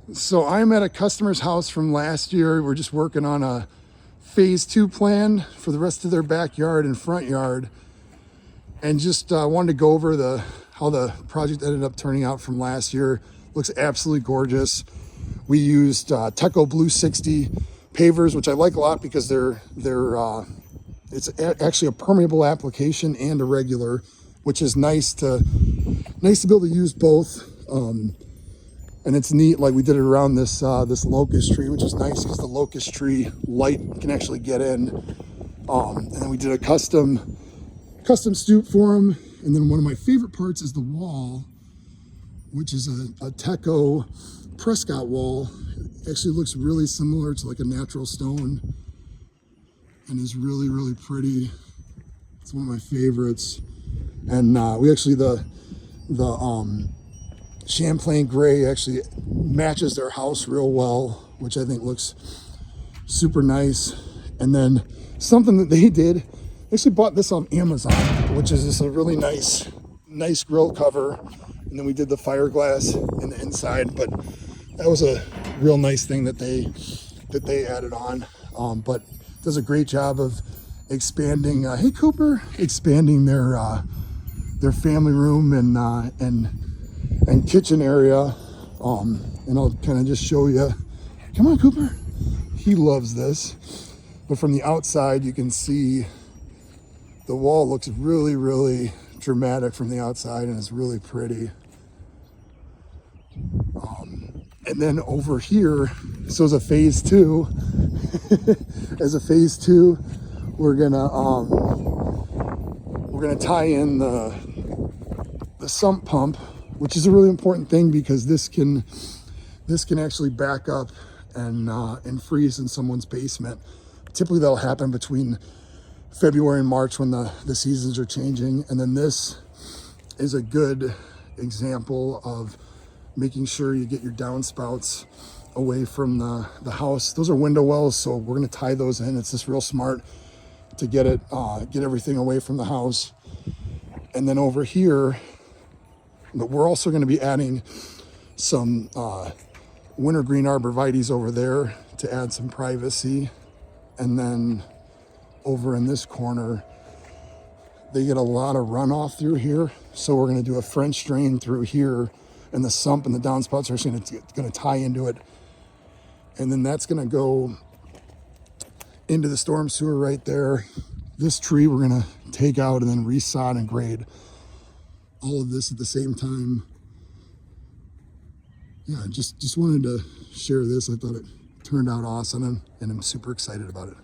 So I'm at a customer's house from last year. We're just working on a phase 2 plan for the rest of their backyard and front yard. And just wanted to go over how the project ended up turning out from last year. Looks absolutely gorgeous. We used Teco Blue 60 pavers, which I like a lot because it's actually a permeable application and a regular, which is nice to be able to use both. And it's neat, like we did it around this locust tree, which is nice because the locust tree light can actually get in. And then we did a custom stoop for them. And then one of my favorite parts is the wall, which is a Teco Prescott wall. It actually looks really similar to like a natural stone and is really, really pretty. It's one of my favorites. And we actually, the Champlain gray actually matches their house real well, which I think looks super nice. And then something that they did, they actually bought this on Amazon, which is just a really nice grill cover. And then we did the fiberglass in the inside, but that was a real nice thing that they added on. But does a great job of expanding. Hey Cooper, expanding their family room and kitchen area. And I'll kind of just show you. Come on, Cooper. He loves this. But from the outside, you can see the wall looks really, really dramatic from the outside, and it's really pretty. And then over here, so as a phase 2, we're gonna tie in the sump pump, which is a really important thing because this can actually back up and freeze in someone's basement. Typically that'll happen between February and March when the seasons are changing. And then this is a good example of making sure you get your downspouts away from the house. Those are window wells, so we're gonna tie those in. It's just real smart to get everything away from the house. And then over here, but we're also gonna be adding some wintergreen arborvitaes over there to add some privacy. And then over in this corner, they get a lot of runoff through here. So we're gonna do a French drain through here, and the sump and the downspouts are actually gonna tie into it. And then that's gonna go into the storm sewer right there. This tree we're gonna take out and then resod and grade all of this at the same time. Yeah, just wanted to share this. I thought it turned out awesome, and I'm super excited about it.